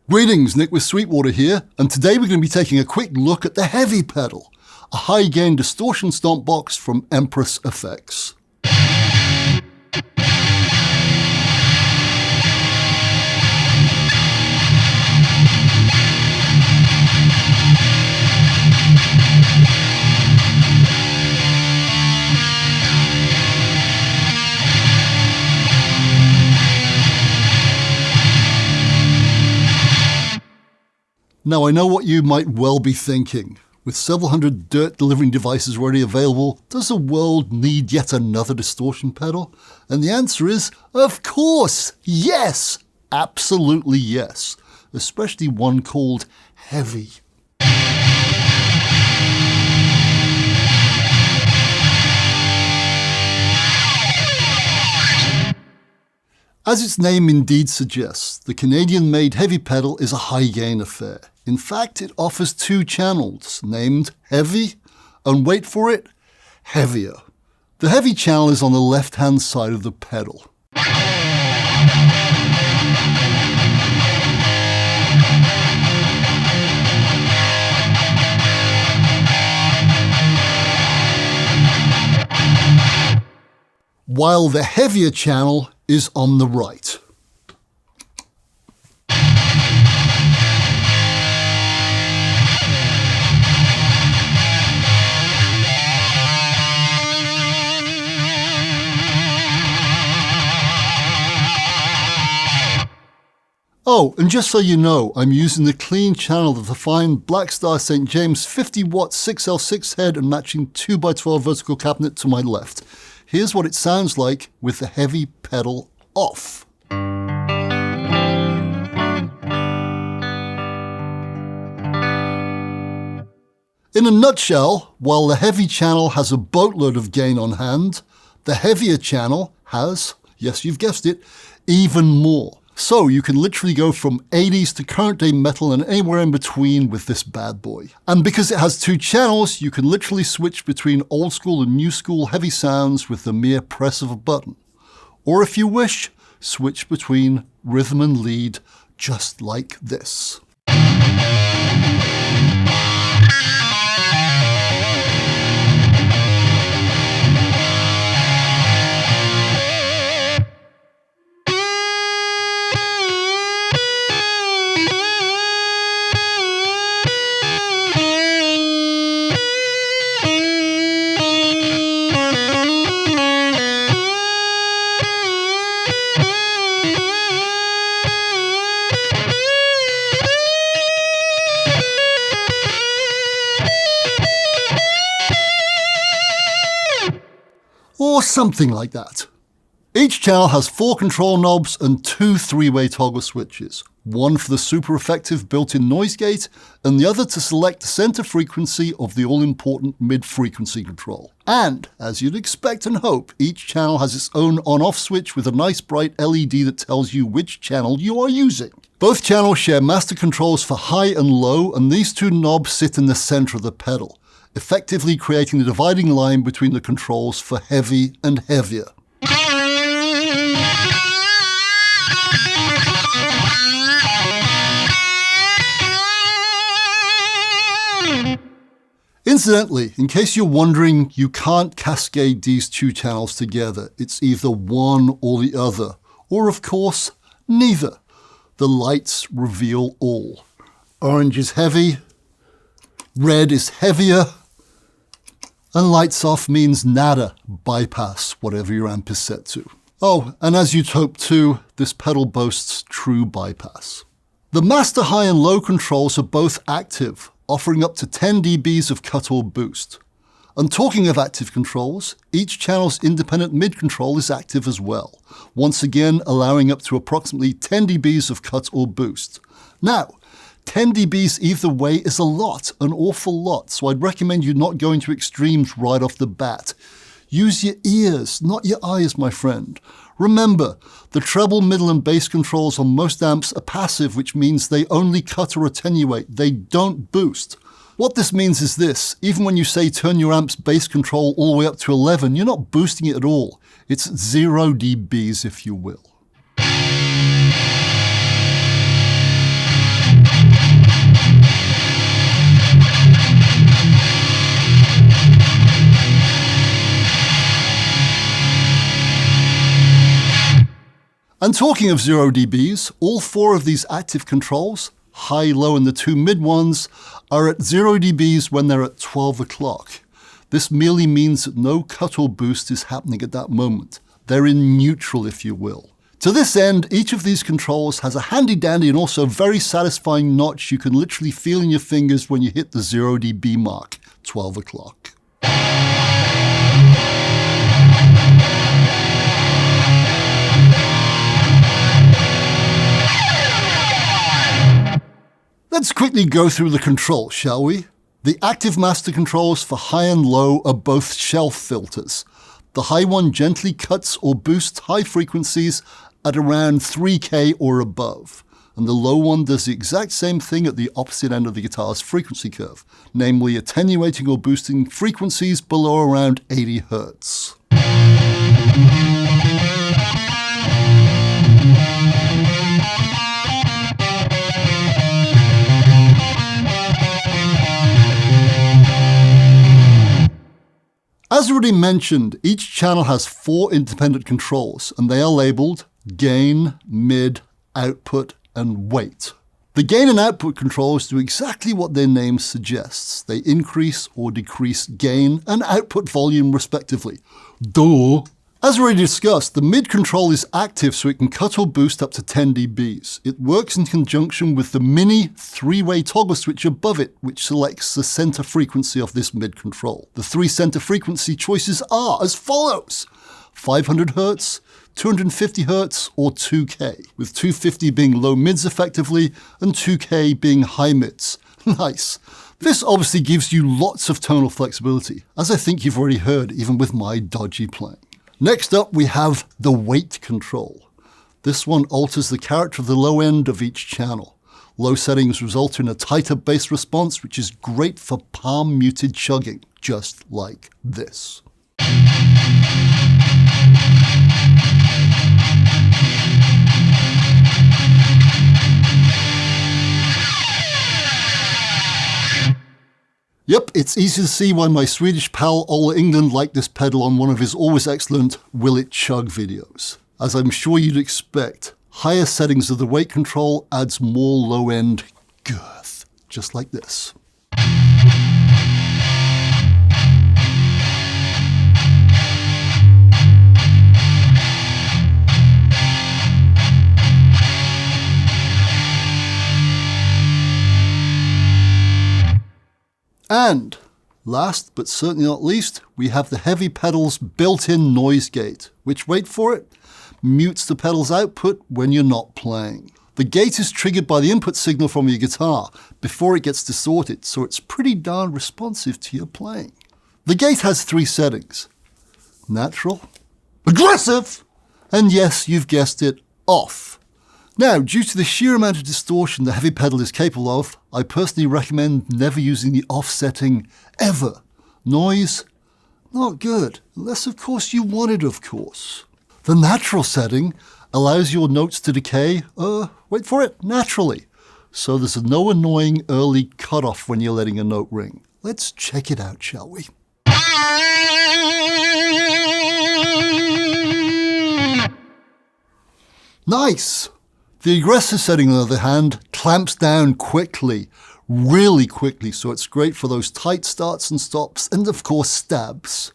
Greetings, Nick with Sweetwater here, and today we're going to be taking a quick look at the Heavy pedal, a high-gain distortion stomp box from Empress Effects. Now I know what you might well be thinking. With several hundred dirt delivering devices already available, does the world need yet another distortion pedal? And the answer is, of course, yes! Absolutely yes. Especially one called Heavy. As its name indeed suggests, the Canadian-made Heavy pedal is a high-gain affair. In fact, it offers two channels, named Heavy, and wait for it, Heavier. The Heavy channel is on the left-hand side of the pedal. While the Heavier channel is on the right. Oh, and just so you know, I'm using the clean channel of the fine Blackstar St. James 50-watt 6L6 head and matching 2x12 vertical cabinet to my left. Here's what it sounds like with the Heavy pedal off. In a nutshell, while the Heavy channel has a boatload of gain on hand, the Heavier channel has, yes you've guessed it, even more. So you can literally go from 80s to current day metal and anywhere in between with this bad boy. And because it has two channels, you can literally switch between old school and new school heavy sounds with the mere press of a button. Or if you wish, switch between rhythm and lead just like this. Or something like that. Each channel has 4 control knobs and 2 3-way toggle switches, one for the super effective built-in noise gate and the other to select the center frequency of the all-important mid-frequency control. And, as you'd expect and hope, each channel has its own on-off switch with a nice bright LED that tells you which channel you are using. Both channels share master controls for high and low, and these two knobs sit in the center of the pedal, effectively creating the dividing line between the controls for Heavy and Heavier. Incidentally, in case you're wondering, you can't cascade these two channels together. It's either one or the other, or of course, neither. The lights reveal all. Orange is heavy, red is heavier, and lights off means nada, bypass whatever your amp is set to. Oh, and as you'd hope too, this pedal boasts true bypass. The master high and low controls are both active, offering up to 10 dBs of cut or boost. And talking of active controls, each channel's independent mid control is active as well, once again allowing up to approximately 10 dBs of cut or boost. Now, 10 dBs either way is a lot, an awful lot, so I'd recommend you not going to extremes right off the bat. Use your ears, not your eyes, my friend. Remember, the treble, middle and bass controls on most amps are passive, which means they only cut or attenuate, they don't boost. What this means is this: even when you say turn your amp's bass control all the way up to 11, you're not boosting it at all. It's 0 dBs, if you will. And talking of 0 dBs, all 4 of these active controls, high, low, and the 2 mid ones, are at 0 dBs when they're at 12 o'clock. This merely means that no cut or boost is happening at that moment. They're in neutral, if you will. To this end, each of these controls has a handy-dandy and also very satisfying notch you can literally feel in your fingers when you hit the 0 dB mark, 12 o'clock. Let's quickly go through the controls, shall we? The active master controls for high and low are both shelf filters. The high one gently cuts or boosts high frequencies at around 3K or above, and the low one does the exact same thing at the opposite end of the guitar's frequency curve, namely attenuating or boosting frequencies below around 80 Hz. As already mentioned, each channel has 4 independent controls, and they are labeled gain, mid, output, and weight. The gain and output controls do exactly what their name suggests. They increase or decrease gain and output volume respectively. Duh! As already discussed, the mid control is active so it can cut or boost up to 10 dBs. It works in conjunction with the mini 3-way toggle switch above it, which selects the center frequency of this mid control. The 3 center frequency choices are as follows: 500 Hz, 250 Hz, or 2K, with 250 being low mids effectively, and 2K being high mids. Nice. This obviously gives you lots of tonal flexibility, as I think you've already heard even with my dodgy playing. Next up, we have the weight control. This one alters the character of the low end of each channel. Low settings result in a tighter bass response, which is great for palm muted chugging, just like this. Yep, it's easy to see why my Swedish pal Ola England liked this pedal on one of his always excellent Will It Chug videos. As I'm sure you'd expect, higher settings of the weight control adds more low-end girth, just like this. And last but certainly not least, we have the heavy pedal's built-in noise gate, which, wait for it, mutes the pedal's output when you're not playing. The gate is triggered by the input signal from your guitar before it gets distorted, so it's pretty darn responsive to your playing. The gate has 3 settings: natural, aggressive, and yes, you've guessed it, off. Now, due to the sheer amount of distortion the heavy pedal is capable of, I personally recommend never using the off setting ever. Noise, not good, unless of course you want it, of course. The natural setting allows your notes to decay, wait for it, naturally. So there's no annoying early cutoff when you're letting a note ring. Let's check it out, shall we? Nice! The aggressive setting, on the other hand, clamps down quickly, really quickly, so it's great for those tight starts and stops, and of course stabs.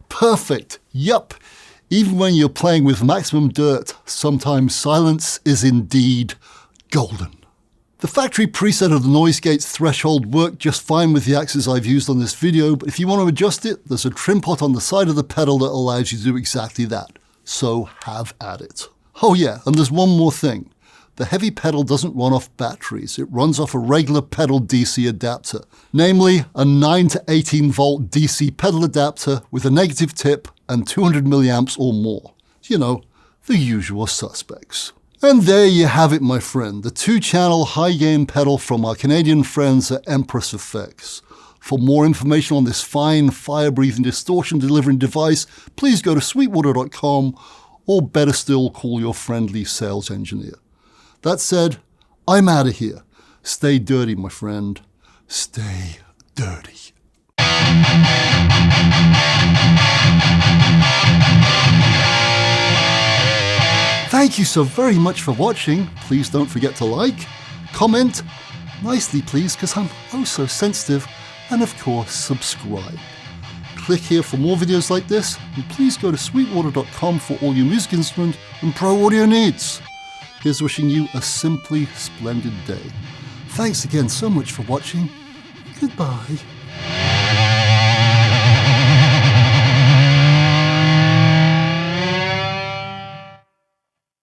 Perfect, yup. Even when you're playing with maximum dirt, sometimes silence is indeed golden. The factory preset of the noise gate's threshold worked just fine with the axes I've used on this video, but if you want to adjust it, there's a trim pot on the side of the pedal that allows you to do exactly that. So have at it. Oh yeah, and there's one more thing. The heavy pedal doesn't run off batteries, it runs off a regular pedal DC adapter, namely a 9 to 18 volt DC pedal adapter with a negative tip and 200 milliamps or more. You know, the usual suspects. And there you have it, my friend, the 2-channel high-gain pedal from our Canadian friends at Empress Effects. For more information on this fine, fire-breathing distortion delivering device, please go to sweetwater.com, or better still, call your friendly sales engineer. That said, I'm out of here. Stay dirty, my friend. Stay dirty. Thank you so very much for watching. Please don't forget to like, comment, nicely please, because I'm oh so sensitive, and of course subscribe. Click here for more videos like this, and please go to sweetwater.com for all your music instrument and pro audio needs. Here's wishing you a simply splendid day. Thanks again so much for watching. Goodbye.